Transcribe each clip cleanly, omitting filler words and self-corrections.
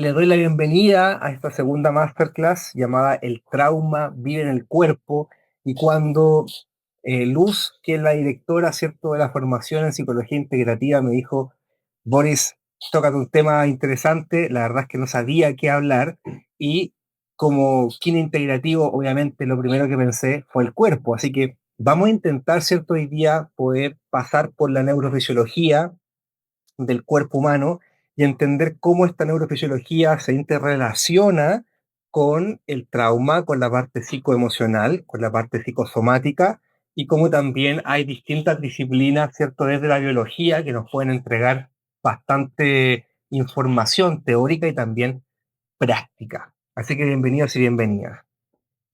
Le doy la bienvenida a esta segunda masterclass llamada El trauma vive en el cuerpo. Y cuando Luz, que es la directora, ¿cierto?, de la formación en psicología integrativa, me dijo: Boris, tócate un tema interesante, la verdad es que no sabía qué hablar. Y como kin integrativo, obviamente lo primero que pensé fue el cuerpo. Así que vamos a intentar, ¿cierto?, hoy día poder pasar por la neurofisiología del cuerpo humano y entender cómo esta neurofisiología se interrelaciona con el trauma, con la parte psicoemocional, con la parte psicosomática, y cómo también hay distintas disciplinas, ¿cierto?, desde la biología que nos pueden entregar bastante información teórica y también práctica. Así que bienvenidos y bienvenidas.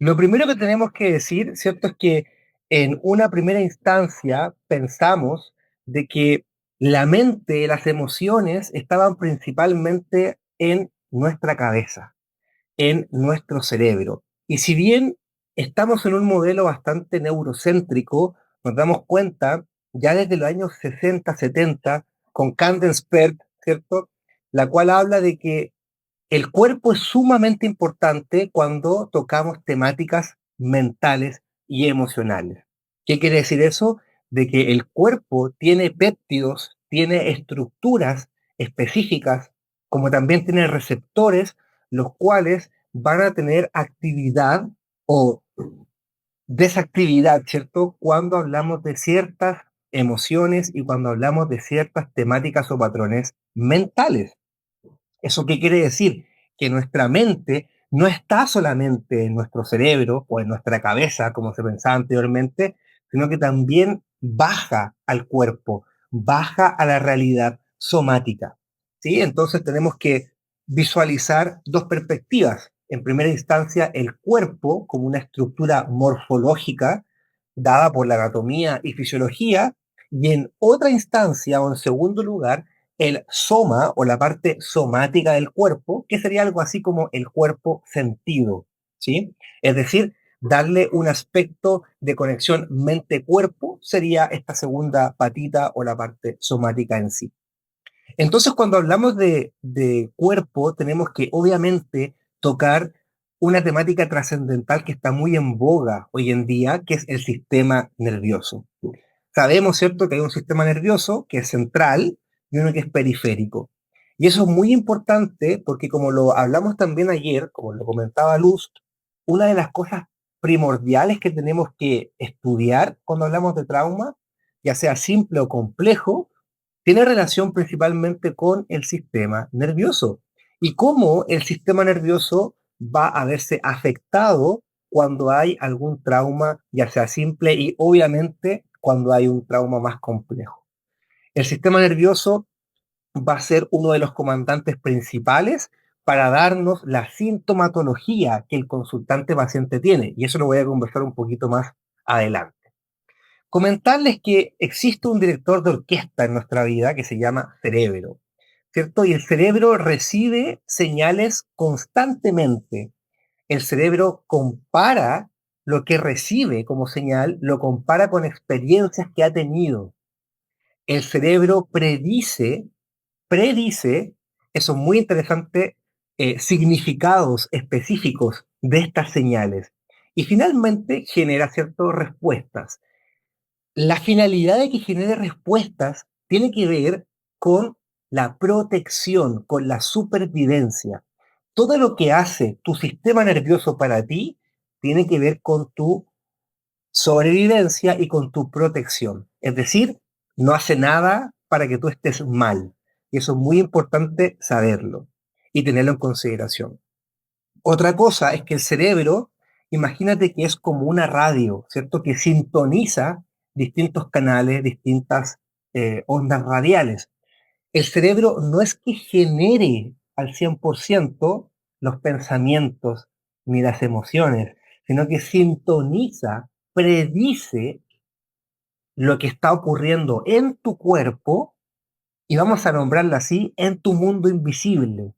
Lo primero que tenemos que decir, ¿cierto?, es que en una primera instancia pensamos de que la mente, las emociones estaban principalmente en nuestra cabeza, en nuestro cerebro. Y si bien estamos en un modelo bastante neurocéntrico, nos damos cuenta ya desde los años 60, 70, con Candace Pert, ¿cierto?, la cual habla de que el cuerpo es sumamente importante cuando tocamos temáticas mentales y emocionales. ¿Qué quiere decir eso? De que el cuerpo tiene péptidos, tiene estructuras específicas, como también tiene receptores, los cuales van a tener actividad o desactividad, ¿cierto?, cuando hablamos de ciertas emociones y cuando hablamos de ciertas temáticas o patrones mentales. ¿Eso qué quiere decir? Que nuestra mente no está solamente en nuestro cerebro o en nuestra cabeza, como se pensaba anteriormente, sino que también baja al cuerpo, baja a la realidad somática. ¿Sí? Entonces tenemos que visualizar dos perspectivas. En primera instancia, el cuerpo como una estructura morfológica dada por la anatomía y fisiología, y en otra instancia o en segundo lugar, el soma o la parte somática del cuerpo, que sería algo así como el cuerpo sentido, ¿sí? Es decir, darle un aspecto de conexión mente-cuerpo sería esta segunda patita o la parte somática en sí. Entonces, cuando hablamos de cuerpo, tenemos que obviamente tocar una temática trascendental que está muy en boga hoy en día, que es el sistema nervioso. Sabemos, ¿cierto?, que hay un sistema nervioso que es central y uno que es periférico. Y eso es muy importante porque, como lo hablamos también ayer, como lo comentaba Luz, una de las cosas primordiales que tenemos que estudiar cuando hablamos de trauma, ya sea simple o complejo, tiene relación principalmente con el sistema nervioso y cómo el sistema nervioso va a verse afectado cuando hay algún trauma, ya sea simple y obviamente cuando hay un trauma más complejo. El sistema nervioso va a ser uno de los comandantes principales para darnos la sintomatología que el consultante paciente tiene, y eso lo voy a conversar un poquito más adelante. Comentarles que existe un director de orquesta en nuestra vida que se llama cerebro, ¿cierto? Y el cerebro recibe señales constantemente. El cerebro compara lo que recibe como señal, lo compara con experiencias que ha tenido. El cerebro predice, eso es muy interesante, significados específicos de estas señales. Y finalmente genera ciertas respuestas. La finalidad de que genere respuestas tiene que ver con la protección, con la supervivencia. Todo lo que hace tu sistema nervioso para ti tiene que ver con tu sobrevivencia y con tu protección. Es decir, no hace nada para que tú estés mal. Y eso es muy importante saberlo y tenerlo en consideración. Otra cosa es que el cerebro, imagínate que es como una radio, ¿cierto? Que sintoniza distintos canales, distintas ondas radiales. El cerebro no es que genere al 100% los pensamientos ni las emociones, sino que sintoniza, predice lo que está ocurriendo en tu cuerpo y vamos a nombrarlo así, en tu mundo invisible.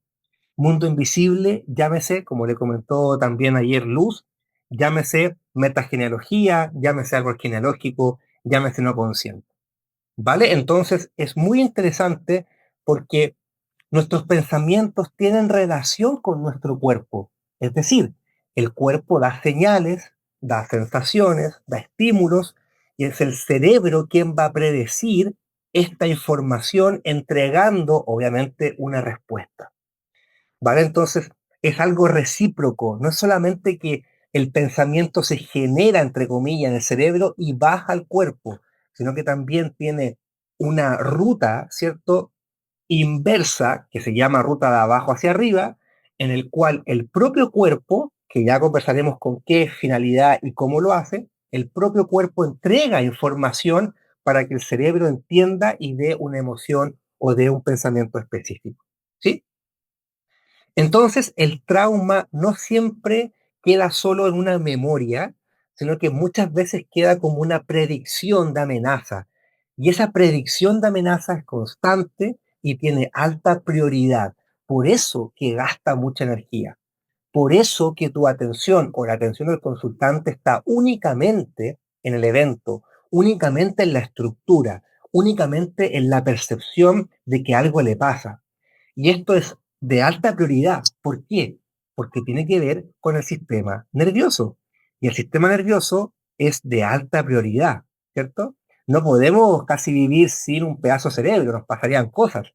Mundo invisible, llámese, como le comentó también ayer Luz, llámese metagenealogía, llámese árbol genealógico, llámese no consciente. ¿Vale? Entonces es muy interesante porque Nuestros pensamientos tienen relación con nuestro cuerpo. Es decir, el cuerpo da señales, da sensaciones, da estímulos, y es el cerebro quien va a predecir esta información entregando, obviamente, una respuesta. ¿Vale? Entonces, es algo recíproco. No es solamente que el pensamiento se genera, entre comillas, en el cerebro y baja al cuerpo, sino que también tiene una ruta, ¿cierto? Inversa, que se llama ruta de abajo hacia arriba, en el cual el propio cuerpo, que ya conversaremos con qué finalidad y cómo lo hace, el propio cuerpo entrega información para que el cerebro entienda y dé una emoción o dé un pensamiento específico. ¿Sí? Entonces, el trauma no siempre queda solo en una memoria, sino que muchas veces queda como una predicción de amenaza. Y esa predicción de amenaza es constante y tiene alta prioridad. Por eso que gasta mucha energía. Por eso que tu atención o la atención del consultante está únicamente en el evento, únicamente en la estructura, únicamente en la percepción de que algo le pasa. Y esto es de alta prioridad. ¿Por qué? Porque tiene que ver con el sistema nervioso. Y el sistema nervioso es de alta prioridad, ¿cierto? No podemos casi vivir sin un pedazo de cerebro, nos pasarían cosas.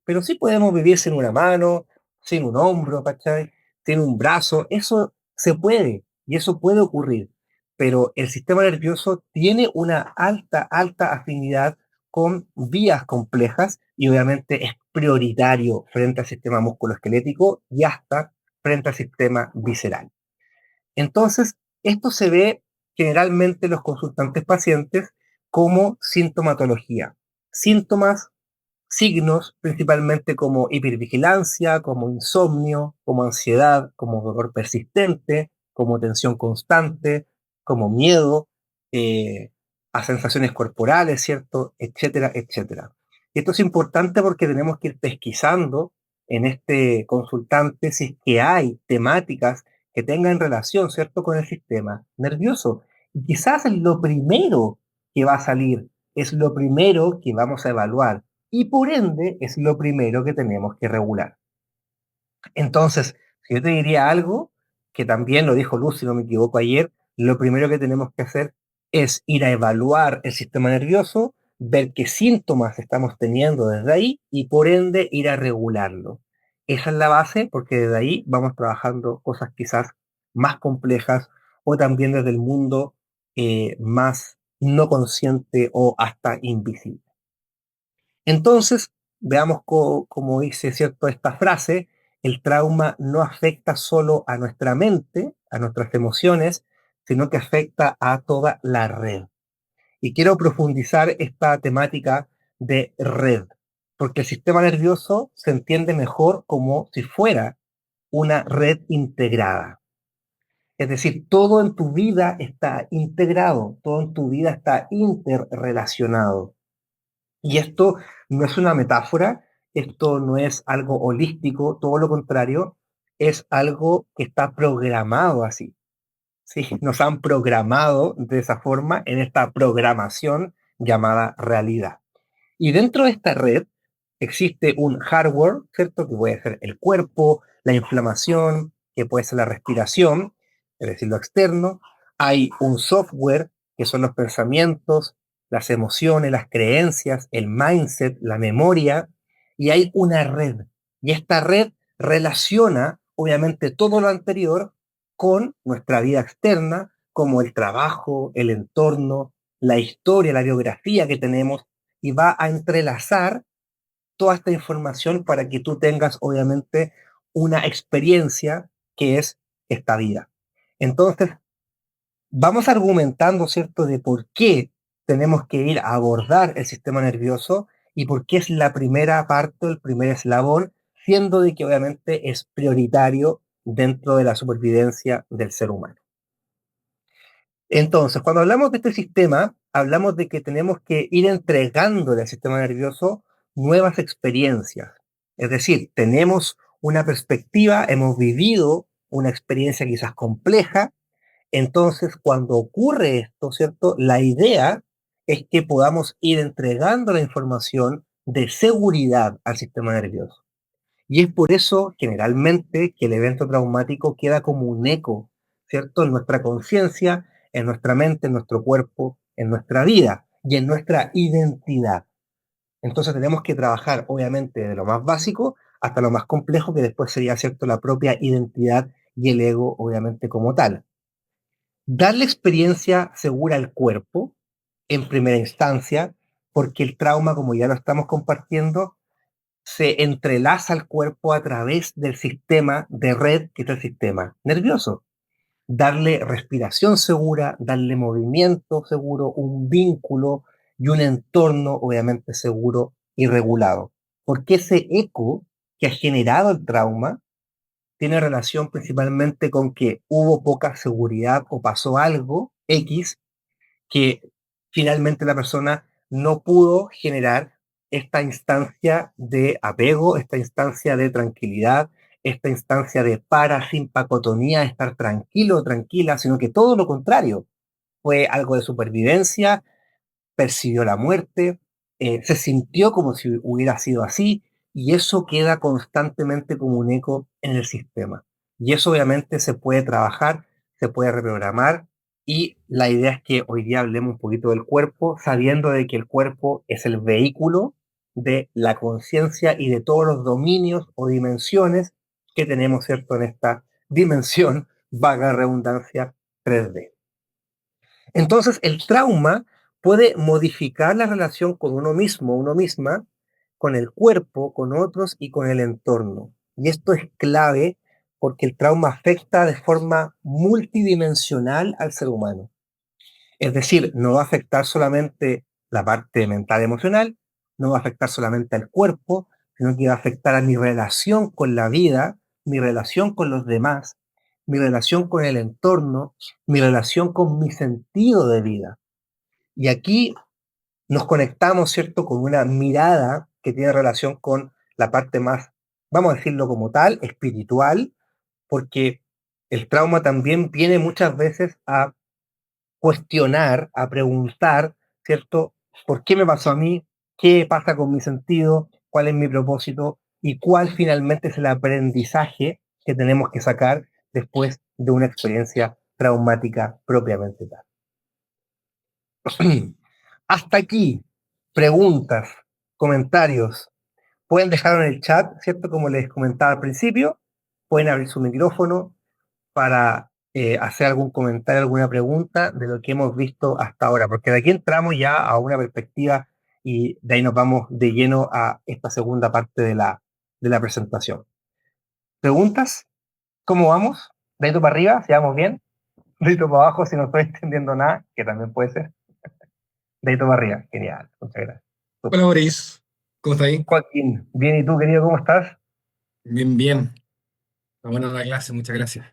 Pero sí podemos vivir sin una mano, sin un hombro, ¿cachai? Sin un brazo. Eso se puede y eso puede ocurrir. Pero el sistema nervioso tiene una alta afinidad con vías complejas y obviamente es prioritario frente al sistema musculoesquelético y hasta frente al sistema visceral. Entonces, esto se ve generalmente en los consultantes pacientes como sintomatología. Síntomas, signos principalmente como hipervigilancia, como insomnio, como ansiedad, como dolor persistente, como tensión constante, como miedo, eh, a sensaciones corporales, ¿cierto? Etcétera, etcétera. Y esto es importante porque tenemos que ir pesquisando en este consultante si es que hay temáticas que tengan relación, ¿cierto?, con el sistema nervioso. Y quizás es lo primero que va a salir, es lo primero que vamos a evaluar y por ende es lo primero que tenemos que regular. Entonces, si yo te diría algo, que también lo dijo Luz, si no me equivoco ayer, lo primero que tenemos que hacer es ir a evaluar el sistema nervioso, ver qué síntomas estamos teniendo desde ahí y por ende ir a regularlo. Esa es la base porque desde ahí vamos trabajando cosas quizás más complejas o también desde el mundo más no consciente o hasta invisible. Entonces, veamos cómo dice, ¿cierto?, esta frase: el trauma no afecta solo a nuestra mente, a nuestras emociones, sino que afecta a toda la red. Y quiero profundizar esta temática de red, porque el sistema nervioso se entiende mejor como si fuera una red integrada. Es decir, todo en tu vida está integrado, todo en tu vida está interrelacionado. Y esto no es una metáfora, esto no es algo holístico, todo lo contrario, es algo que está programado así. ¿Sí? Nos han programado de esa forma en esta programación llamada realidad. Y dentro de esta red existe un hardware, ¿cierto? Que puede ser el cuerpo, la inflamación, que puede ser la respiración, es decir, lo externo. Hay un software, que son los pensamientos, las emociones, las creencias, el mindset, la memoria. Y hay una red. Y esta red relaciona, obviamente, todo lo anterior con nuestra vida externa, como el trabajo, el entorno, la historia, la biografía que tenemos, y va a entrelazar toda esta información para que tú tengas, obviamente, una experiencia que es esta vida. Entonces, vamos argumentando, ¿cierto?, de por qué tenemos que ir a abordar el sistema nervioso y por qué es la primera parte, el primer eslabón, siendo de que obviamente es prioritario dentro de la supervivencia del ser humano. Entonces, cuando hablamos de este sistema, hablamos de que tenemos que ir entregándole al sistema nervioso nuevas experiencias. Es decir, tenemos una perspectiva, hemos vivido una experiencia quizás compleja, entonces cuando ocurre esto, ¿cierto? La idea es que podamos ir entregando la información de seguridad al sistema nervioso. Y es por eso, generalmente, que el evento traumático queda como un eco, ¿cierto? En nuestra conciencia, en nuestra mente, en nuestro cuerpo, en nuestra vida y en nuestra identidad. Entonces tenemos que trabajar, obviamente, de lo más básico hasta lo más complejo, que después sería, ¿cierto?, la propia identidad y el ego, obviamente, como tal. Darle experiencia segura al cuerpo, en primera instancia, porque el trauma, como ya lo estamos compartiendo, se entrelaza al cuerpo a través del sistema de red, que es el sistema nervioso. Darle respiración segura, darle movimiento seguro, un vínculo y un entorno obviamente seguro y regulado. Porque ese eco que ha generado el trauma tiene relación principalmente con que hubo poca seguridad o pasó algo X que finalmente la persona no pudo generar esta instancia de apego, esta instancia de tranquilidad, esta instancia de parasimpacotonía, estar tranquilo o tranquila, sino que todo lo contrario, fue algo de supervivencia, percibió la muerte, se sintió como si hubiera sido así, y eso queda constantemente como un eco en el sistema. Y eso obviamente se puede trabajar, se puede reprogramar, y la idea es que hoy día hablemos un poquito del cuerpo, sabiendo de que el cuerpo es el vehículo de la conciencia y de todos los dominios o dimensiones que tenemos, ¿cierto?, en esta dimensión, vaga redundancia, 3D. Entonces, el trauma puede modificar la relación con uno mismo, uno misma, con el cuerpo, con otros y con el entorno. Y esto es clave porque el trauma afecta de forma multidimensional al ser humano. Es decir, no va a afectar solamente la parte mental emocional, no va a afectar solamente al cuerpo, sino que va a afectar a mi relación con la vida, mi relación con los demás, mi relación con el entorno, mi relación con mi sentido de vida. Y aquí nos conectamos, ¿cierto?, con una mirada que tiene relación con la parte más, vamos a decirlo como tal, espiritual, porque el trauma también viene muchas veces a cuestionar, a preguntar, ¿cierto? ¿Por qué me pasó a mí? ¿Qué pasa con mi sentido? ¿Cuál es mi propósito? ¿Y cuál finalmente es el aprendizaje que tenemos que sacar después de una experiencia traumática propiamente tal? Hasta aquí, preguntas, comentarios. Pueden dejarlo en el chat, ¿cierto? Como les comentaba al principio, pueden abrir su micrófono para hacer algún comentario, alguna pregunta de lo que hemos visto hasta ahora, porque de aquí entramos ya a una perspectiva y de ahí nos vamos de lleno a esta segunda parte de la presentación. ¿Preguntas? ¿Cómo vamos? ¿Dedito para arriba? ¿Si vamos bien? ¿Dedito para abajo si no estoy entendiendo nada? Que también puede ser. Dedito para arriba. Genial. Muchas gracias. Hola, Súper. Boris. ¿Cómo está ahí? Joaquín, bien, ¿y tú, querido, cómo estás? Bien, bien. Está buena la clase, muchas gracias.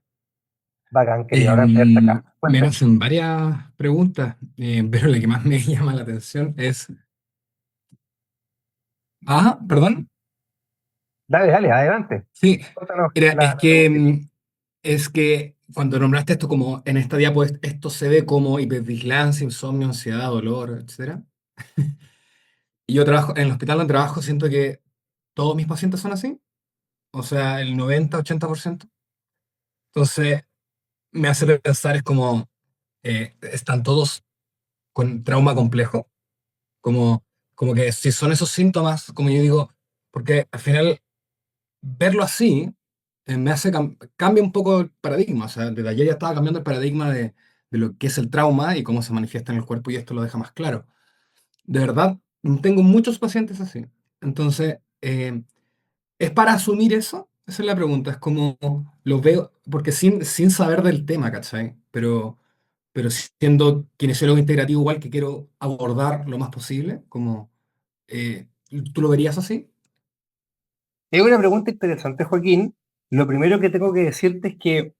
Bacán, querido, ahora tenerte acá. Me Cuéntame. hacen varias preguntas, pero la que más me llama la atención es... Ah, perdón. Dale, dale, adelante. Sí, Cuéntanos era, la pregunta. es que cuando nombraste esto como en esta diapo, esto se ve como hipervigilancia, insomnio, ansiedad, dolor, etcétera. Y yo trabajo, en el hospital donde trabajo, siento que todos mis pacientes son así, o sea, el 90-80%. Entonces, me hace pensar, es como, están todos con trauma complejo, como, como que si son esos síntomas, como yo digo, porque al final verlo así me hace cambia un poco el paradigma, o sea, desde ayer ya estaba cambiando el paradigma de lo que es el trauma y cómo se manifiesta en el cuerpo y esto lo deja más claro. De verdad, tengo muchos pacientes así, entonces, ¿es para asumir eso? Esa es la pregunta, es como lo veo, porque sin saber del tema, ¿cachai? Pero siendo kinesiólogo integrativo igual que quiero abordar lo más posible, como, eh, ¿tú lo verías así? Es una pregunta interesante, Joaquín. Lo primero que tengo que decirte es que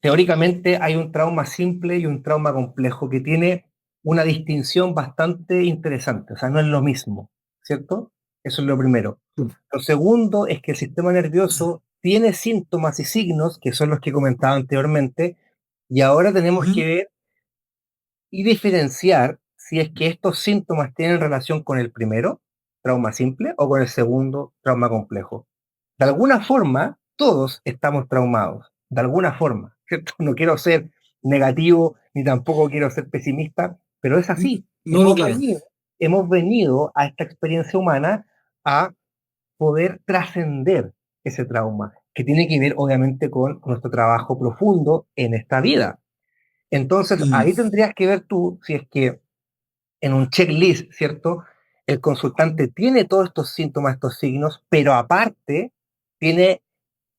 teóricamente hay un trauma simple y un trauma complejo que tiene una distinción bastante interesante, o sea, no es lo mismo, ¿cierto? Eso es lo primero. Sí. Lo segundo es que el sistema nervioso tiene síntomas y signos, que son los que comentaba anteriormente, y ahora tenemos Ujú. que ver y diferenciar si es que estos síntomas tienen relación con el primero, trauma simple, o con el segundo, trauma complejo. De alguna forma, todos estamos traumados, de alguna forma, ¿cierto? No quiero ser negativo ni tampoco quiero ser pesimista, pero es así. No, no, claro. Hemos venido a esta experiencia humana a poder trascender ese trauma, que tiene que ver obviamente con nuestro trabajo profundo en esta vida. Entonces, Mm, ahí tendrías que ver tú si es que en un checklist, ¿cierto? El consultante tiene todos estos síntomas, estos signos, pero aparte tiene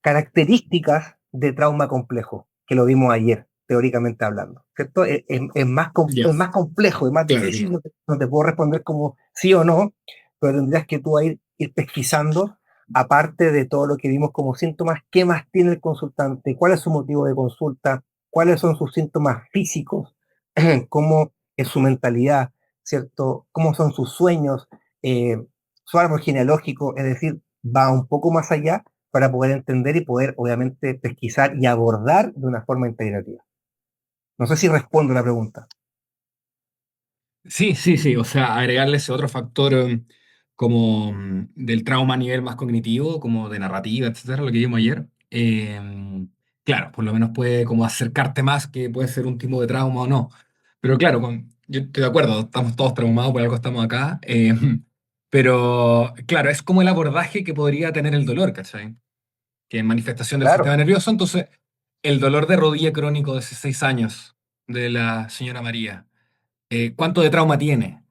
características de trauma complejo, que lo vimos ayer, teóricamente hablando, ¿cierto? ya, es más complejo, es más claro, difícil, claro. no te puedo responder como sí o no, pero tendrías que tú ir pesquisando, aparte de todo lo que vimos como síntomas, qué más tiene el consultante, cuál es su motivo de consulta, cuáles son sus síntomas físicos, cómo es su mentalidad, ¿cierto? Cómo son sus sueños, su árbol genealógico, es decir, va un poco más allá para poder entender y poder, obviamente, pesquisar y abordar de una forma integrativa. No sé si respondo la pregunta. Sí, sí, sí, o sea, agregarle ese otro factor como del trauma a nivel más cognitivo, como de narrativa, etcétera, lo que vimos ayer. Claro, por lo menos puede como acercarte más que puede ser un tipo de trauma o no. Pero claro, yo estoy de acuerdo, estamos todos traumados, por algo estamos acá. Pero claro, es como el abordaje que podría tener el dolor, ¿cachai? Que es manifestación del sistema Claro, nervioso. Entonces, el dolor de rodilla crónico de 6 años de la señora María, ¿cuánto de trauma tiene?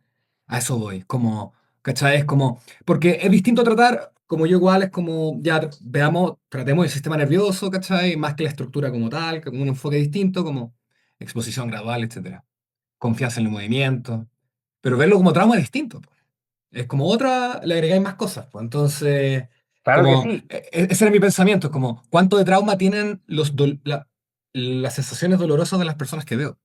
A eso voy, como, ¿cachai? Es como, porque es distinto tratar, como yo igual, es como, ya veamos, tratemos el sistema nervioso, ¿cachai? Más que la estructura como tal, con un enfoque distinto, como exposición gradual, etcétera. Confianza en el movimiento. Pero verlo como trauma es distinto, po. Es como otra, le agregáis más cosas, pues. Entonces, claro que como, sí. ese era mi pensamiento, es como, ¿cuánto de trauma tienen las sensaciones dolorosas de las personas que veo?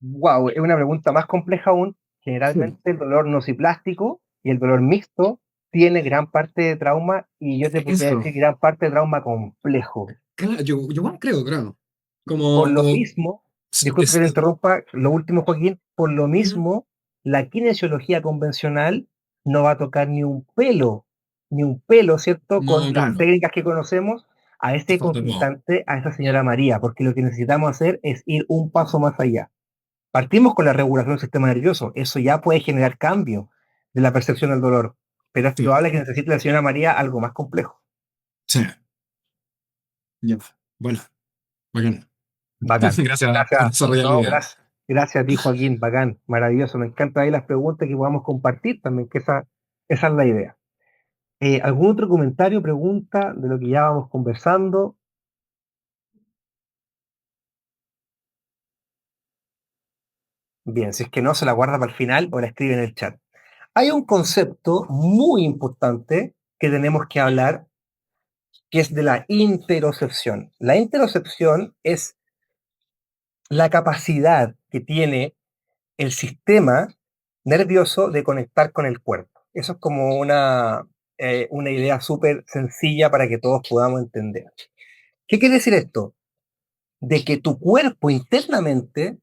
Wow, es una pregunta más compleja aún. Hmm. Generalmente el dolor nociplástico y el dolor mixto tiene gran parte de trauma y yo te podría Eso. decir gran parte de trauma complejo. Claro, yo igual creo, claro. Por Como, lo mismo, disculpe que te interrumpa, lo último, Joaquín, por lo Ujú. mismo, la kinesiología convencional no va a tocar ni un pelo, ¿cierto? No, Con las claro, técnicas que conocemos a te este falta todo. consultante, a esta señora María, porque lo que necesitamos hacer es ir un paso más allá. Partimos con la regulación del sistema nervioso, eso ya puede generar cambio de la percepción del dolor, pero es Sí, probable que necesite la señora María algo más complejo. sí, ya. Bueno, bacán. Bacán. Gracias por Gracias. desarrollar la No, idea. gracias. Gracias a ti, Joaquín. Bacán. Maravilloso. Me encantan ahí las preguntas que podamos compartir también, que esa es la idea. ¿Algún otro comentario, pregunta de lo que ya vamos conversando? Bien, si es que no, se la guarda para el final o la escribe en el chat. Hay un concepto muy importante que tenemos que hablar, que es de la interocepción. La interocepción es la capacidad que tiene el sistema nervioso de conectar con el cuerpo. Eso es como una idea súper sencilla para que todos podamos entender. ¿Qué quiere decir esto? De que tu cuerpo internamente,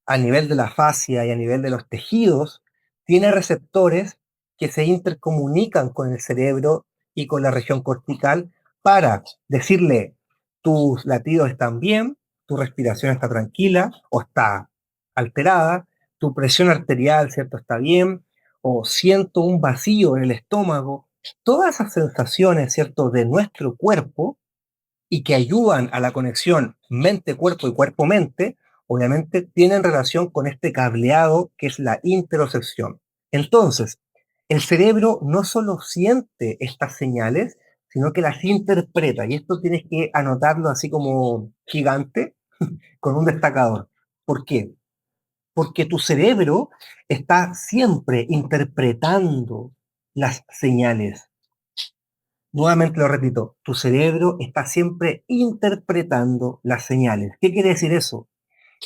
a nivel de la fascia y a nivel de los tejidos, tiene receptores que se intercomunican con el cerebro y con la región cortical para decirle tus latidos están bien, tu respiración está tranquila o está alterada, tu presión arterial, ¿cierto? Está bien, o siento un vacío en el estómago. Todas esas sensaciones, ¿cierto? De nuestro cuerpo y que ayudan a la conexión mente-cuerpo y cuerpo-mente, obviamente tienen relación con este cableado que es la interocepción. Entonces, el cerebro no solo siente estas señales, sino que las interpreta. Y esto tienes que anotarlo así como gigante con un destacador. ¿Por qué? Porque tu cerebro está siempre interpretando las señales. Nuevamente lo repito, tu cerebro está siempre interpretando las señales. ¿Qué quiere decir eso?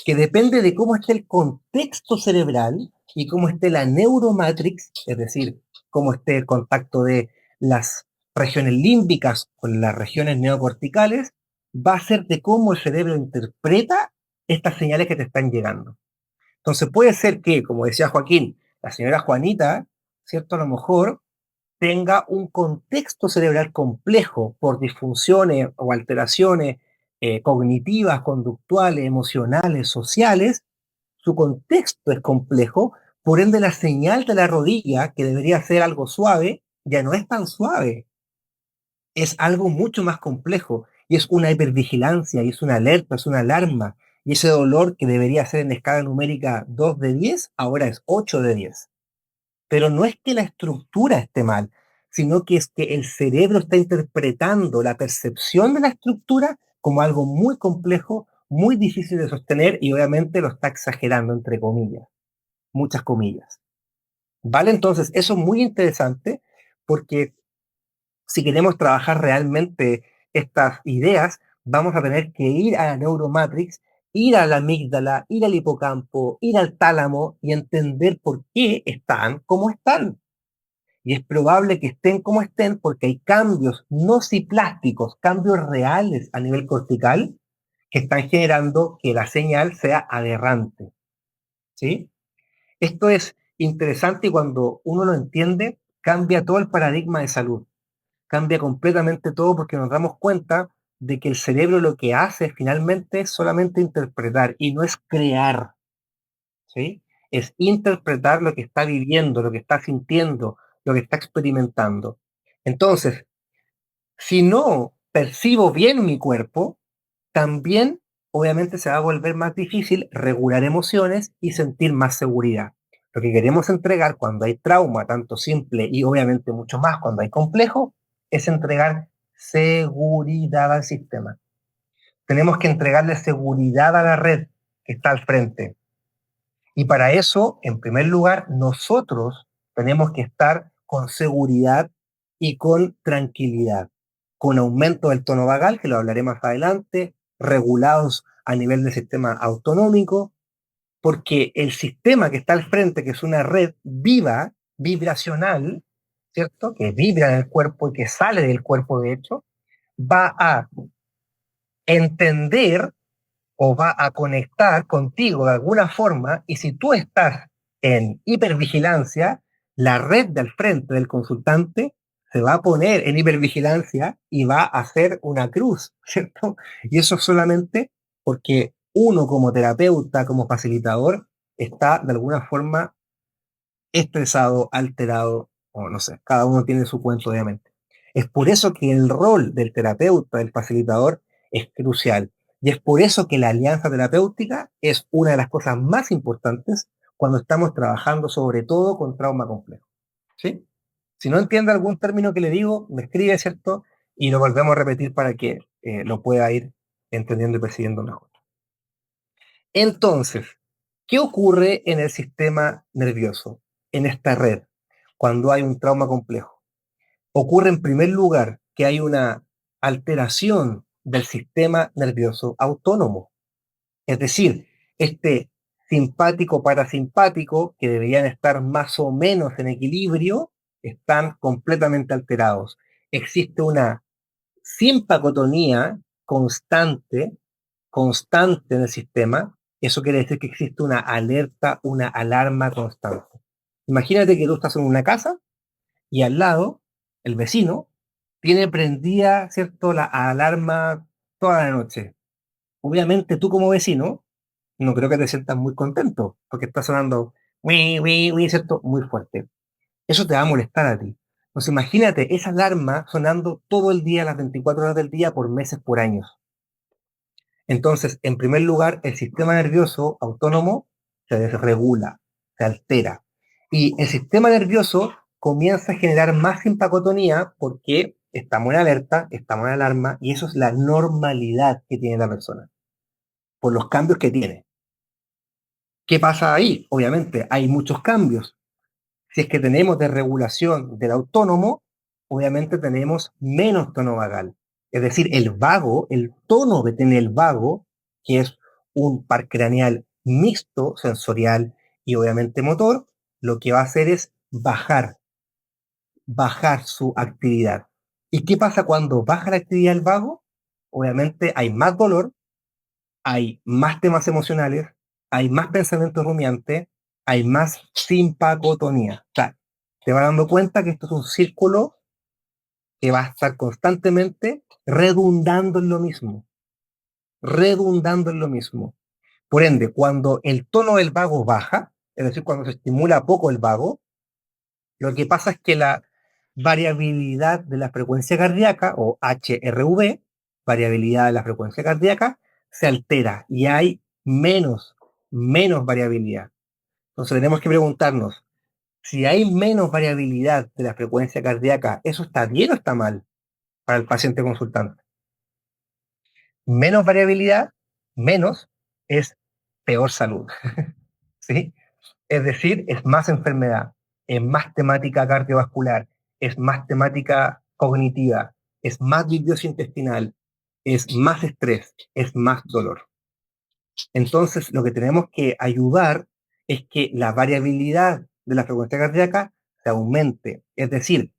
Que depende de cómo esté el contexto cerebral y cómo esté la neuromatrix, es decir, cómo esté el contacto de las regiones límbicas con las regiones neocorticales, va a ser de cómo el cerebro interpreta estas señales que te están llegando. Entonces puede ser que, como decía Joaquín, la señora Juanita, ¿cierto? A lo mejor tenga un contexto cerebral complejo por disfunciones o alteraciones cognitivas, conductuales, emocionales, sociales, su contexto es complejo, por ende la señal de la rodilla, que debería ser algo suave, ya no es tan suave, es algo mucho más complejo y es una hipervigilancia y es una alerta, es una alarma. Y ese dolor que debería ser en escala numérica 2 de 10 ahora es 8 de 10. Pero no es que la estructura esté mal, sino que es que el cerebro está interpretando la percepción de la estructura como algo muy complejo, muy difícil de sostener y obviamente lo está exagerando, entre comillas, muchas comillas. ¿Vale? Entonces, eso es muy interesante porque si queremos trabajar realmente estas ideas, vamos a tener que ir a la neuromatrix, ir a la amígdala, ir al hipocampo, ir al tálamo y entender por qué están como están. Y es probable que estén como estén porque hay cambios nociplásticos, cambios reales a nivel cortical que están generando que la señal sea aberrante. ¿Sí? Esto es interesante y cuando uno lo entiende, cambia todo el paradigma de salud. Cambia completamente todo porque nos damos cuenta de que el cerebro lo que hace finalmente es solamente interpretar y no es crear, ¿sí? Es interpretar lo que está viviendo, lo que está sintiendo, lo que está experimentando. Entonces, si no percibo bien mi cuerpo, también obviamente se va a volver más difícil regular emociones y sentir más seguridad. Lo que queremos entregar cuando hay trauma, tanto simple y obviamente mucho más cuando hay complejo, es entregar seguridad al sistema. Tenemos que entregarle seguridad a la red que está al frente. Y para eso, en primer lugar, nosotros tenemos que estar con seguridad y con tranquilidad, con aumento del tono vagal, que lo hablaré más adelante, regulados a nivel del sistema autonómico, porque el sistema que está al frente, que es una red viva, vibracional, ¿cierto? Que vibra en el cuerpo y que sale del cuerpo, de hecho, va a entender o va a conectar contigo de alguna forma y si tú estás en hipervigilancia, la red del frente del consultante se va a poner en hipervigilancia y va a hacer una cruz, ¿cierto? Y eso solamente porque uno como terapeuta, como facilitador, está de alguna forma estresado, alterado, o no sé, cada uno tiene su cuento, obviamente. Es por eso que el rol del terapeuta, del facilitador, es crucial. Y es por eso que la alianza terapéutica es una de las cosas más importantes cuando estamos trabajando sobre todo con trauma complejo. ¿Sí? Si no entiende algún término que le digo, me escribe, ¿cierto? Y lo volvemos a repetir para que lo pueda ir entendiendo y percibiendo mejor. Entonces, ¿qué ocurre en el sistema nervioso, en esta red, cuando hay un trauma complejo? Ocurre en primer lugar que hay una alteración del sistema nervioso autónomo. Es decir, este simpático parasimpático, que deberían estar más o menos en equilibrio, están completamente alterados. Existe una simpacotonía constante en el sistema. Eso quiere decir que existe una alerta, una alarma constante. Imagínate que tú estás en una casa y al lado, el vecino tiene prendida, ¿cierto?, la alarma toda la noche. Obviamente tú como vecino no creo que te sientas muy contento porque está sonando ¿cierto? Muy fuerte. Eso te va a molestar a ti. Entonces imagínate esa alarma sonando todo el día, las 24 horas del día, por meses, por años. Entonces, en primer lugar, el sistema nervioso autónomo se desregula, se altera. Y el sistema nervioso comienza a generar más simpacotonía porque estamos en alerta, estamos en alarma, y eso es la normalidad que tiene la persona, por los cambios que tiene. ¿Qué pasa ahí? Obviamente, hay muchos cambios. Si es que tenemos desregulación del autónomo, obviamente tenemos menos tono vagal. Es decir, el vago, el tono que tiene el vago, que es un par craneal mixto, sensorial y obviamente motor, lo que va a hacer es bajar su actividad. ¿Y qué pasa cuando baja la actividad del vago? Obviamente hay más dolor, hay más temas emocionales, hay más pensamientos rumiantes, hay más simpacotonía. O sea, se va dando cuenta que esto es un círculo que va a estar constantemente redundando en lo mismo, redundando en lo mismo. Por ende, cuando el tono del vago baja, es decir, cuando se estimula poco el vago, lo que pasa es que la variabilidad de la frecuencia cardíaca, o HRV, variabilidad de la frecuencia cardíaca, se altera y hay menos variabilidad. Entonces tenemos que preguntarnos, si hay menos variabilidad de la frecuencia cardíaca, ¿eso está bien o está mal para el paciente consultante? Menos variabilidad, menos es peor salud, ¿sí? Es decir, es más enfermedad, es más temática cardiovascular, es más temática cognitiva, es más disbiosis intestinal, es más estrés, es más dolor. Entonces, lo que tenemos que ayudar es que la variabilidad de la frecuencia cardíaca se aumente. Es decir,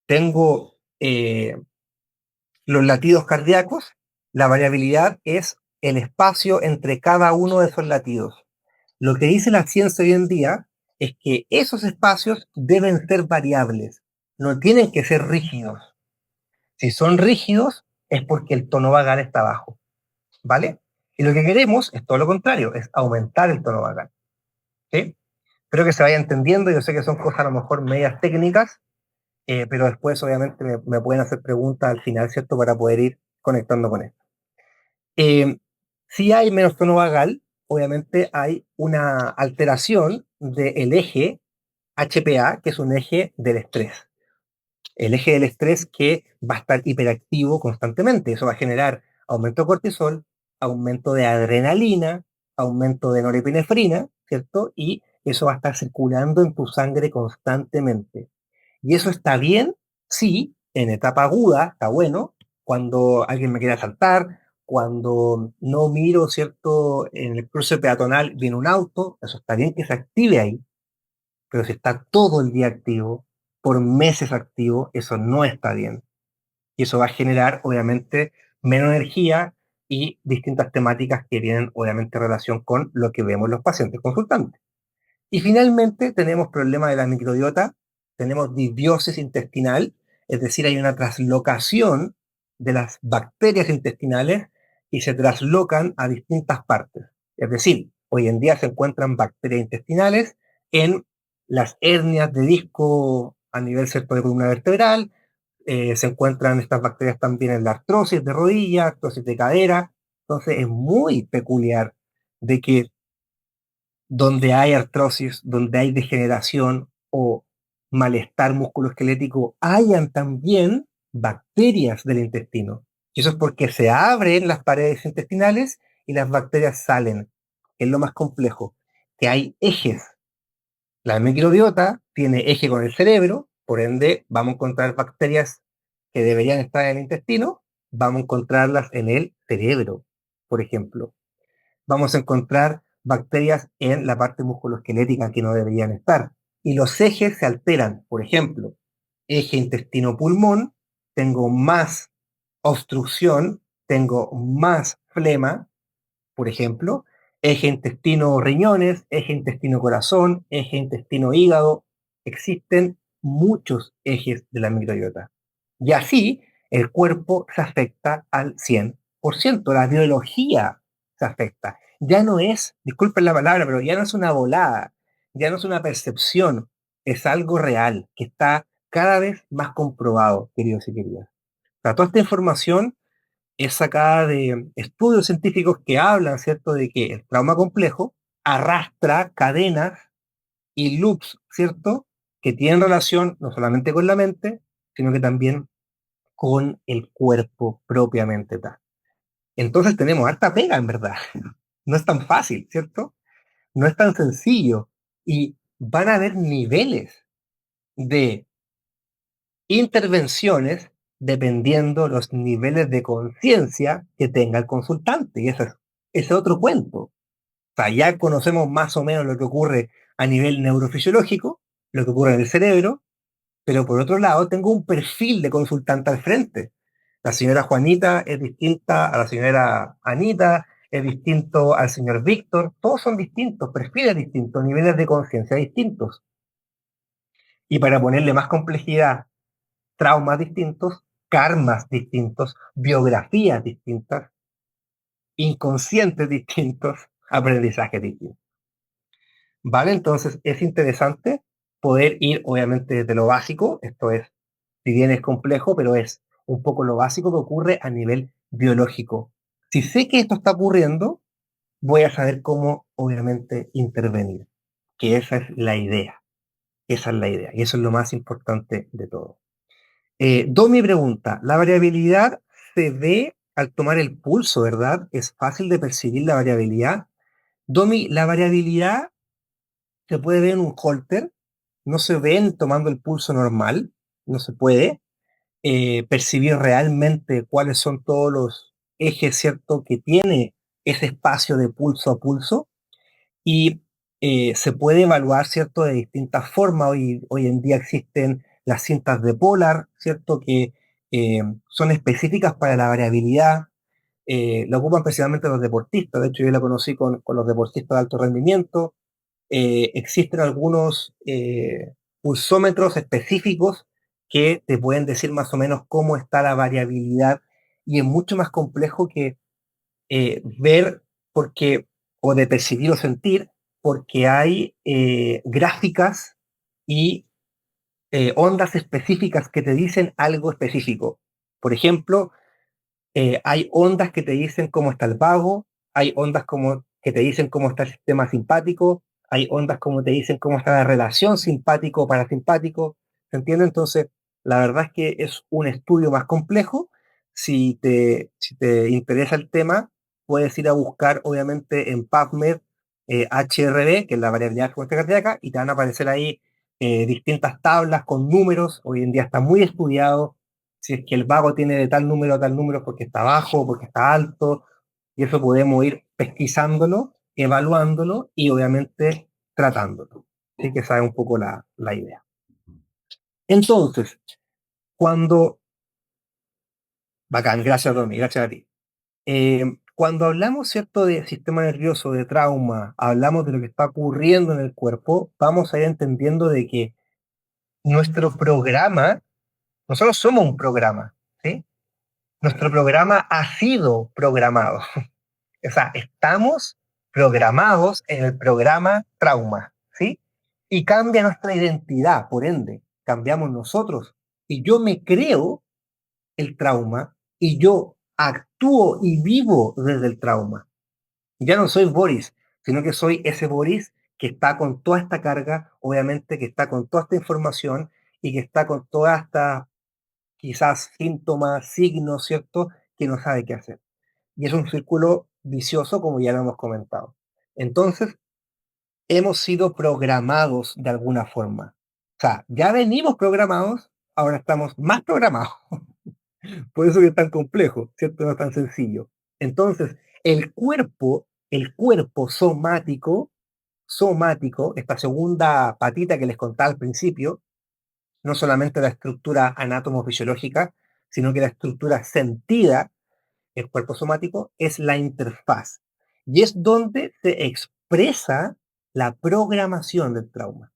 tengo los latidos cardíacos, la variabilidad es el espacio entre cada uno de esos latidos. Lo que dice la ciencia hoy en día es que esos espacios deben ser variables, no tienen que ser rígidos. Si son rígidos es porque el tono vagal está bajo, ¿vale? Y lo que queremos es todo lo contrario, es aumentar el tono vagal, ¿sí? Espero que se vaya entendiendo, yo sé que son cosas a lo mejor medias técnicas, pero después obviamente me pueden hacer preguntas al final, ¿cierto? Para poder ir conectando con esto. Eh, si hay menos tono vagal, obviamente hay una alteración del eje HPA, que es un eje del estrés. El eje del estrés que va a estar hiperactivo constantemente. Eso va a generar aumento de cortisol, aumento de adrenalina, aumento de norepinefrina, ¿cierto? Y eso va a estar circulando en tu sangre constantemente. Y eso está bien, sí, en etapa aguda, está bueno, cuando alguien me quiere asaltar, cuando no miro, ¿cierto? En el cruce peatonal viene un auto, eso está bien que se active ahí, pero si está todo el día activo, por meses activo, eso no está bien. Y eso va a generar, obviamente, menos energía y distintas temáticas que tienen, obviamente, relación con lo que vemos los pacientes consultantes. Y finalmente tenemos problema de la microbiota, tenemos disbiosis intestinal, es decir, hay una traslocación de las bacterias intestinales y se traslocan a distintas partes. Es decir, hoy en día se encuentran bacterias intestinales en las hernias de disco a nivel cierto de columna vertebral, se encuentran estas bacterias también en la artrosis de rodilla, artrosis de cadera. Entonces es muy peculiar de que donde hay artrosis, donde hay degeneración o malestar musculoesquelético, hayan también bacterias del intestino. Y eso es porque se abren las paredes intestinales y las bacterias salen, que es lo más complejo, que hay ejes. La microbiota tiene eje con el cerebro, por ende vamos a encontrar bacterias que deberían estar en el intestino, vamos a encontrarlas en el cerebro, por ejemplo. Vamos a encontrar bacterias en la parte musculoesquelética que no deberían estar. Y los ejes se alteran. Por ejemplo, eje intestino-pulmón, tengo más obstrucción, tengo más flema, por ejemplo, eje intestino-riñones, eje intestino-corazón, eje intestino-hígado. Existen muchos ejes de la microbiota. Y así el cuerpo se afecta al 100%. La biología se afecta. Ya no es, disculpen la palabra, pero ya no es una volada, ya no es una percepción, es algo real que está cada vez más comprobado, queridos y queridas. O sea, toda esta información es sacada de estudios científicos que hablan, ¿cierto?, de que el trauma complejo arrastra cadenas y loops, ¿cierto?, que tienen relación no solamente con la mente, sino que también con el cuerpo propiamente tal. Entonces tenemos harta pega, en verdad. No es tan fácil, ¿cierto? No es tan sencillo. Y van a haber niveles de intervenciones dependiendo los niveles de conciencia que tenga el consultante. Y ese es otro cuento. O sea, ya conocemos más o menos lo que ocurre a nivel neurofisiológico, lo que ocurre en el cerebro, pero por otro lado tengo un perfil de consultante al frente. La señora Juanita es distinta a la señora Anita, es distinto al señor Víctor, todos son distintos, perfiles distintos, niveles de conciencia distintos. Y para ponerle más complejidad, traumas distintos, karmas distintos, biografías distintas, inconscientes distintos, aprendizajes distintos. ¿Vale? Entonces es interesante poder ir, obviamente, desde lo básico, esto es, si bien es complejo, pero es un poco lo básico que ocurre a nivel biológico. Si sé que esto está ocurriendo, voy a saber cómo, obviamente, intervenir, que esa es la idea, esa es la idea, y eso es lo más importante de todo. Domi pregunta, la variabilidad se ve al tomar el pulso, ¿verdad? ¿Es fácil de percibir la variabilidad? Domi, la variabilidad se puede ver en un holter, no se ven tomando el pulso normal, no se puede percibir realmente cuáles son todos los ejes, ¿cierto?, que tiene ese espacio de pulso a pulso y se puede evaluar, ¿cierto?, de distintas formas. Hoy en día existen las cintas de Polar, ¿cierto?, que son específicas para la variabilidad. La ocupan principalmente los deportistas. De hecho, yo la conocí con los deportistas de alto rendimiento. Existen algunos pulsómetros específicos que te pueden decir más o menos cómo está la variabilidad y es mucho más complejo que ver porque, o de percibir o sentir, porque hay gráficas y ondas específicas que te dicen algo específico. Por ejemplo, hay ondas que te dicen cómo está el vago, hay ondas como que te dicen cómo está el sistema simpático, hay ondas como te dicen cómo está la relación simpático-parasimpático, ¿se entiende? Entonces, la verdad es que es un estudio más complejo. Si te interesa el tema, puedes ir a buscar, obviamente, en PubMed HRV, que es la variabilidad de frecuencia cardíaca, y te van a aparecer ahí distintas tablas con números. Hoy en día está muy estudiado si es que el vago tiene de tal número a tal número porque está bajo, porque está alto, y eso podemos ir pesquisándolo, evaluándolo y obviamente tratándolo. Así que sabe un poco la idea. Entonces, cuando, bacán, gracias Domi, gracias a ti. Cuando hablamos, ¿cierto?, de sistema nervioso, de trauma, hablamos de lo que está ocurriendo en el cuerpo, vamos a ir entendiendo de que nuestro programa, nosotros somos un programa, ¿sí? Nuestro programa ha sido programado. O sea, estamos programados en el programa trauma, ¿sí? Y cambia nuestra identidad, por ende, cambiamos nosotros. Y yo me creo el trauma y yo actúo y vivo desde el trauma. Ya no soy Boris, sino que soy ese Boris que está con toda esta carga, obviamente que está con toda esta información y que está con toda esta, quizás, síntomas, signos, ¿cierto? Que no sabe qué hacer. Y es un círculo vicioso, como ya lo hemos comentado. Entonces, hemos sido programados de alguna forma. O sea, ya venimos programados, ahora estamos más programados. Por eso que es tan complejo, ¿cierto? No es tan sencillo. Entonces, el cuerpo somático, esta segunda patita que les contaba al principio, no solamente la estructura anátomo-fisiológica, sino que la estructura sentida, el cuerpo somático, es la interfaz. Y es donde se expresa la programación del trauma.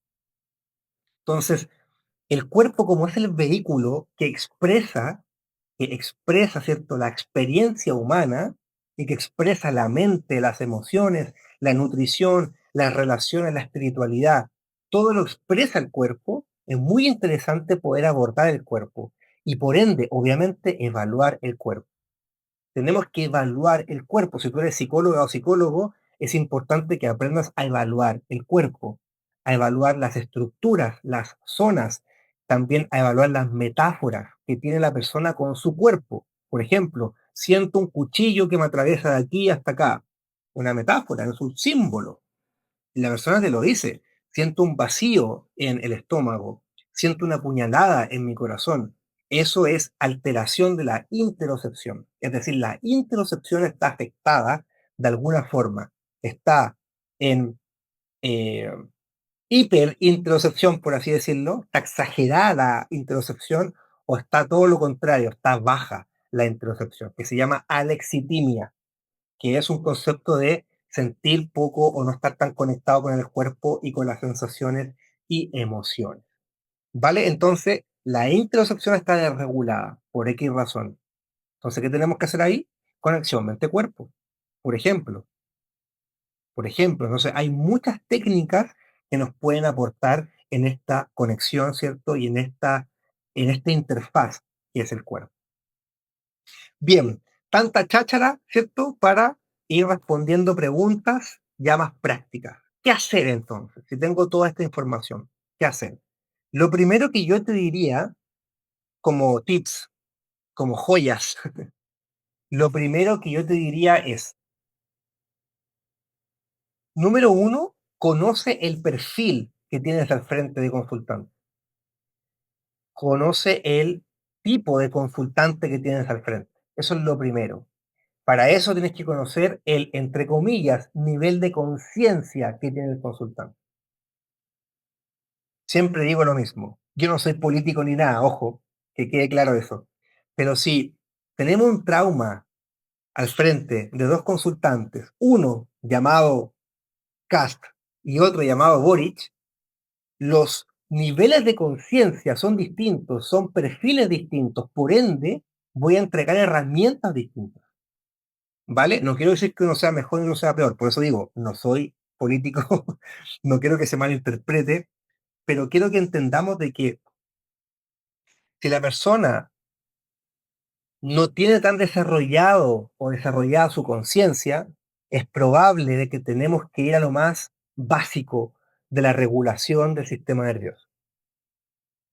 Entonces, el cuerpo como es el vehículo que expresa, ¿cierto?, la experiencia humana y que expresa la mente, las emociones, la nutrición, las relaciones, la espiritualidad, todo lo expresa el cuerpo, es muy interesante poder abordar el cuerpo y por ende, obviamente, evaluar el cuerpo. Tenemos que evaluar el cuerpo. Si tú eres psicóloga o psicólogo, es importante que aprendas a evaluar el cuerpo, a evaluar las estructuras, las zonas, también a evaluar las metáforas que tiene la persona con su cuerpo. Por ejemplo, siento un cuchillo que me atraviesa de aquí hasta acá. Una metáfora, es un símbolo. Y la persona te lo dice. Siento un vacío en el estómago. Siento una puñalada en mi corazón. Eso es alteración de la interocepción. Es decir, la interocepción está afectada de alguna forma. Está en eh, hiperinterocepción, por así decirlo. Está exagerada la interocepción o está todo lo contrario, está baja la interocepción, que se llama alexitimia, que es un concepto de sentir poco o no estar tan conectado con el cuerpo y con las sensaciones y emociones. ¿vale? Entonces, la interocepción está desregulada por X razón. Entonces, ¿qué tenemos que hacer ahí? Conexión mente-cuerpo, por ejemplo. Por ejemplo, entonces hay muchas técnicas que nos pueden aportar en esta conexión, ¿cierto? Y en esta interfaz que es el cuerpo. Bien, tanta cháchara, ¿cierto? Para ir respondiendo preguntas ya más prácticas. ¿Qué hacer entonces? Si tengo toda esta información, ¿qué hacer? Lo primero que yo te diría, como tips, como joyas, lo primero que yo te diría es, número uno, conoce el perfil que tienes al frente de consultante. Conoce el tipo de consultante que tienes al frente. Eso es lo primero. Para eso tienes que conocer el, entre comillas, nivel de conciencia que tiene el consultante. Siempre digo lo mismo. Yo no soy político ni nada, ojo, que quede claro eso. Pero si tenemos un trauma al frente de dos consultantes, uno llamado Cast y otro llamado Boric, los niveles de conciencia son distintos, son perfiles distintos, por ende, voy a entregar herramientas distintas. ¿Vale? No quiero decir que uno sea mejor y uno sea peor, por eso digo, no soy político, no quiero que se malinterprete, pero quiero que entendamos de que si la persona no tiene tan desarrollado o desarrollada su conciencia, es probable de que tenemos que ir a lo más básico de la regulación del sistema nervioso.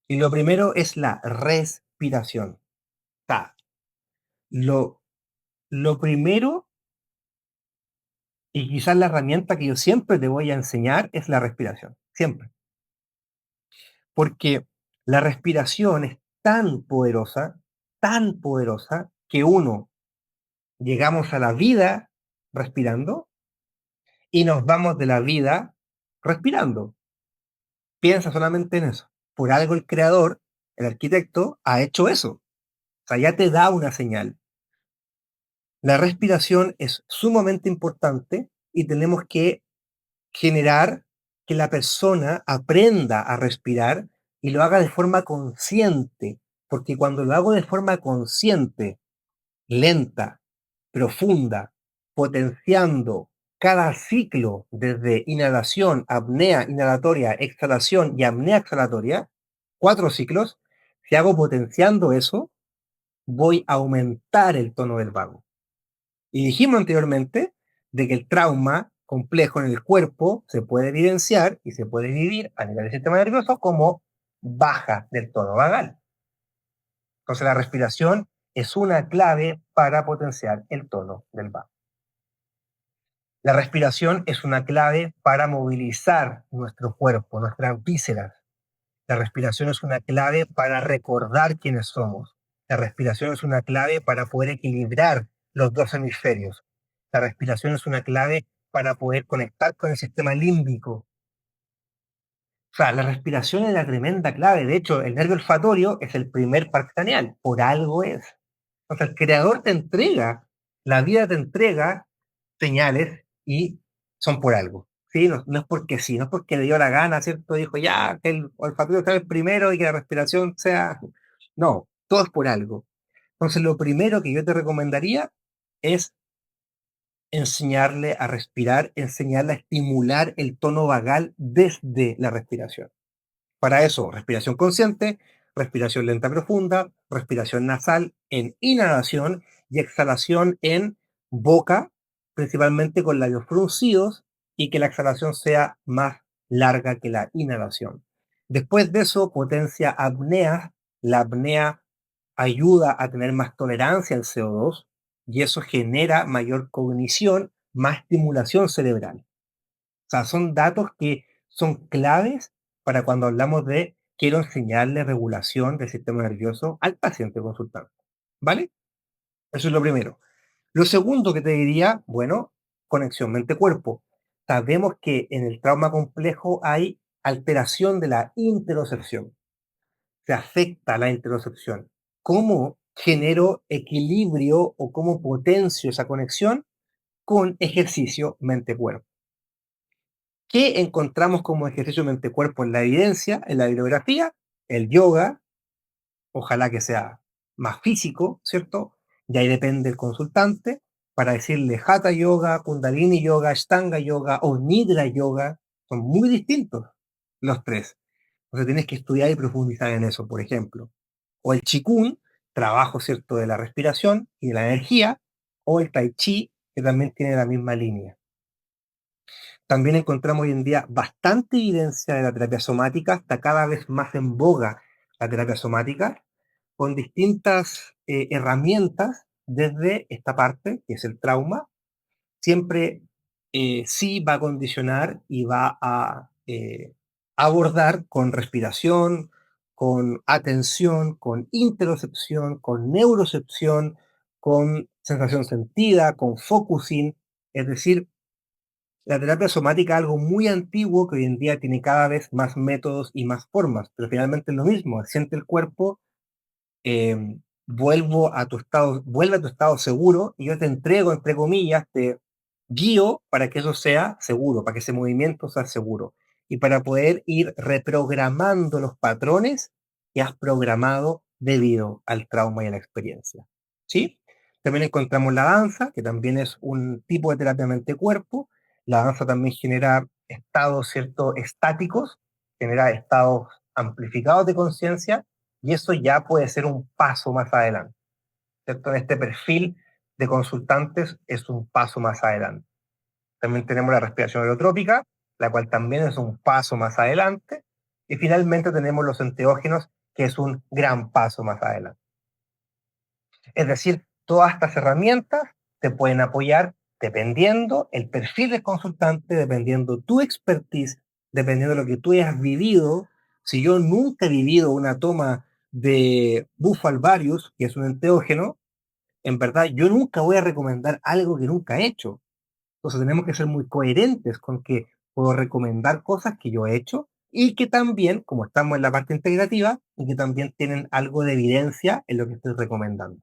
Y lo primero es la respiración. Sea, lo, lo primero y quizás la herramienta que yo siempre te voy a enseñar es la respiración. Siempre. Porque la respiración es tan poderosa, que uno, llegamos a la vida respirando y nos vamos de la vida respirando. Piensa solamente en eso. Por algo el creador, el arquitecto, ha hecho eso. O sea, ya te da una señal. La respiración es sumamente importante y tenemos que generar que la persona aprenda a respirar y lo haga de forma consciente, porque cuando lo hago de forma consciente, lenta, profunda, potenciando cada ciclo desde inhalación, apnea inhalatoria, exhalación y apnea exhalatoria, 4 ciclos, si hago potenciando eso, voy a aumentar el tono del vago. Y dijimos anteriormente de que el trauma complejo en el cuerpo se puede evidenciar y se puede vivir a nivel del sistema nervioso como baja del tono vagal. Entonces la respiración es una clave para potenciar el tono del vago. La respiración es una clave para movilizar nuestro cuerpo, nuestras vísceras. La respiración es una clave para recordar quiénes somos. La respiración es una clave para poder equilibrar los dos hemisferios. La respiración es una clave para poder conectar con el sistema límbico. O sea, la respiración es la tremenda clave. De hecho, el nervio olfatorio es el primer par craneal. Por algo es. O sea, el creador te entrega, la vida te entrega señales y son por algo. ¿Sí? No, no es porque sí, no es porque le dio la gana, ¿cierto? Dijo ya que el olfatorio sea el primero y que la respiración sea. No, todo es por algo. Entonces, lo primero que yo te recomendaría es enseñarle a respirar, enseñarle a estimular el tono vagal desde la respiración. Para eso, respiración consciente, respiración lenta profunda, respiración nasal en inhalación y exhalación en boca, principalmente con labios fruncidos y que la exhalación sea más larga que la inhalación. Después de eso, potencia apnea. La apnea ayuda a tener más tolerancia al CO2 y eso genera mayor cognición, más estimulación cerebral. O sea, son datos que son claves para cuando hablamos de quiero enseñarle regulación del sistema nervioso al paciente consultante. ¿Vale? Eso es lo primero. Lo segundo que te diría, bueno, conexión mente-cuerpo. Sabemos que en el trauma complejo hay alteración de la interocepción. Se afecta la interocepción. ¿Cómo genero equilibrio o cómo potencio esa conexión? Con ejercicio mente-cuerpo. ¿Qué encontramos como ejercicio mente-cuerpo en la evidencia, en la bibliografía? el yoga, ojalá que sea más físico, ¿cierto? Y ahí depende el consultante, para decirle Hatha Yoga, Kundalini Yoga, Ashtanga Yoga o Nidra Yoga, son muy distintos los tres. Entonces tienes que estudiar y profundizar en eso, por ejemplo. O el Qigong, trabajo, ¿cierto?, de la respiración y de la energía, o el Tai Chi, que también tiene la misma línea. También encontramos hoy en día bastante evidencia de la terapia somática, está cada vez más en boga la terapia somática, con distintas herramientas desde esta parte, que es el trauma, siempre sí va a condicionar y va a abordar con respiración, con atención, con interocepción, con neurocepción, con sensación sentida, con focusing, es decir, la terapia somática es algo muy antiguo que hoy en día tiene cada vez más métodos y más formas, pero finalmente es lo mismo, siente el cuerpo, vuelve a tu estado seguro y yo te entrego, entre comillas, te guío para que eso sea seguro, para que ese movimiento sea seguro y para poder ir reprogramando los patrones que has programado debido al trauma y a la experiencia. ¿Sí? También encontramos la danza, que también es un tipo de terapia mente-cuerpo. La danza también genera estados, ¿cierto?, estáticos, genera estados amplificados de conciencia y eso ya puede ser un paso más adelante, ¿cierto? En este perfil de consultantes es un paso más adelante. También tenemos la respiración holotrópica, la cual también es un paso más adelante. Y finalmente tenemos los enteógenos, que es un gran paso más adelante. Es decir, todas estas herramientas te pueden apoyar dependiendo el perfil del consultante, dependiendo tu expertise, dependiendo de lo que tú hayas vivido. Si yo nunca he vivido una toma de bufo alvarius, que es un enteógeno, en verdad yo nunca voy a recomendar algo que nunca he hecho. Entonces tenemos que ser muy coherentes con que puedo recomendar cosas que yo he hecho y que también, como estamos en la parte integrativa, y que también tienen algo de evidencia en lo que estoy recomendando.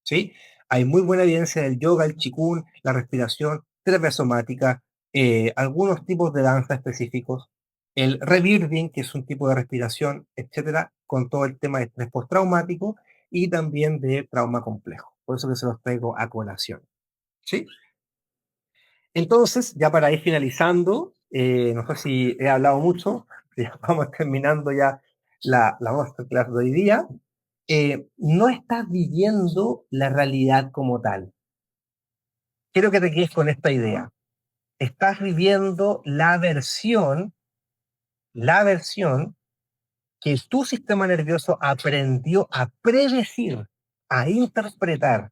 ¿Sí? Hay muy buena evidencia del yoga, el qigong, la respiración, terapia somática, algunos tipos de danza específicos, el rebirthing, que es un tipo de respiración, etcétera, con todo el tema de estrés postraumático y también de trauma complejo. Por eso que se los traigo a colación. ¿Sí? Entonces, ya para ir finalizando, no sé si he hablado mucho, ya vamos terminando ya la masterclass de hoy día. No estás viviendo la realidad como tal. Quiero que te quedes con esta idea. Estás viviendo la versión que tu sistema nervioso aprendió a predecir, a interpretar.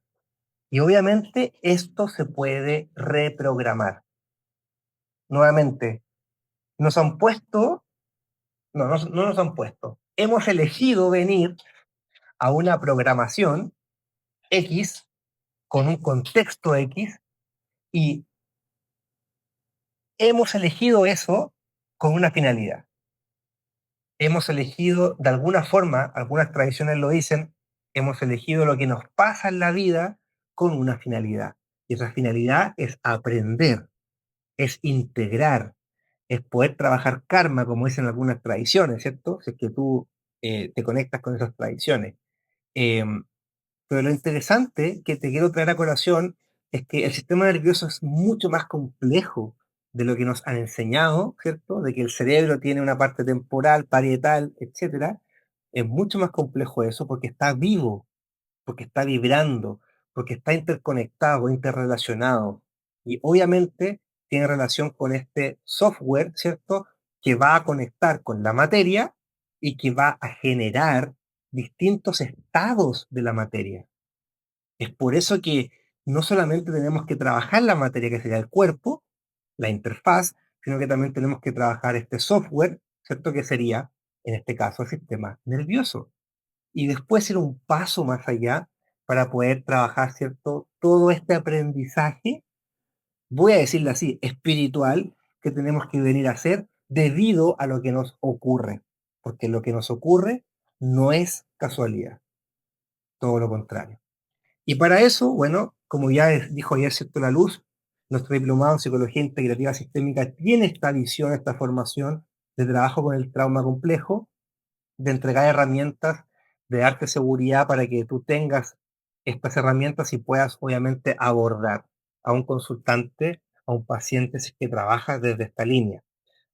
Y obviamente esto se puede reprogramar. Nuevamente, nos han puesto, no nos han puesto. Hemos elegido venir a una programación X con un contexto X y hemos elegido eso con una finalidad. Hemos elegido, de alguna forma, algunas tradiciones lo dicen, hemos elegido lo que nos pasa en la vida con una finalidad. Y esa finalidad es aprender, es integrar, es poder trabajar karma, como dicen algunas tradiciones, ¿cierto? Si es que tú te conectas con esas tradiciones. Eh, pero lo interesante que te quiero traer a colación es que el sistema nervioso es mucho más complejo de lo que nos han enseñado, ¿cierto? De que el cerebro tiene una parte temporal, parietal, etcétera. Es mucho más complejo eso porque está vivo, porque está vibrando, porque está interconectado, interrelacionado. Y obviamente tiene relación con este software, ¿cierto? Que va a conectar con la materia y que va a generar distintos estados de la materia. Es por eso que no solamente tenemos que trabajar la materia que sería el cuerpo, la interfaz, sino que también tenemos que trabajar este software, ¿cierto? Que sería, en este caso, el sistema nervioso. Y después ir un paso más allá para poder trabajar, ¿cierto? Todo este aprendizaje, voy a decirlo así, espiritual, que tenemos que venir a hacer debido a lo que nos ocurre. Porque lo que nos ocurre no es casualidad, todo lo contrario. Y para eso, bueno, como ya dijo ayer, ¿cierto?, la luz, nuestro diplomado en Psicología Integrativa Sistémica tiene esta visión, esta formación de trabajo con el trauma complejo, de entregar herramientas, de darte seguridad para que tú tengas estas herramientas y puedas obviamente abordar a un consultante, a un paciente si es que trabajas desde esta línea.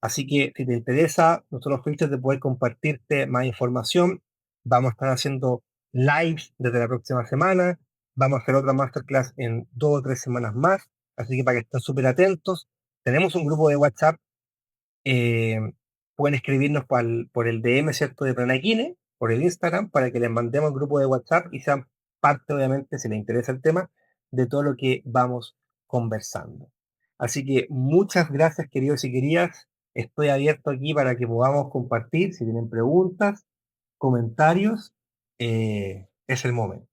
Así que si te interesa, nosotros felices de poder compartirte más información. Vamos a estar haciendo lives desde la próxima semana. Vamos a hacer otra masterclass en 2 o 3 semanas más. Así que para que estén súper atentos. Tenemos un grupo de WhatsApp. eh, Pueden escribirnos por el DM, ¿cierto? De Pranaquine, por el Instagram, para que les mandemos el grupo de WhatsApp y sean parte, obviamente, si les interesa el tema, de todo lo que vamos conversando. Así que muchas gracias, queridos y queridas. Estoy abierto aquí para que podamos compartir. Si tienen preguntas, comentarios, es el momento.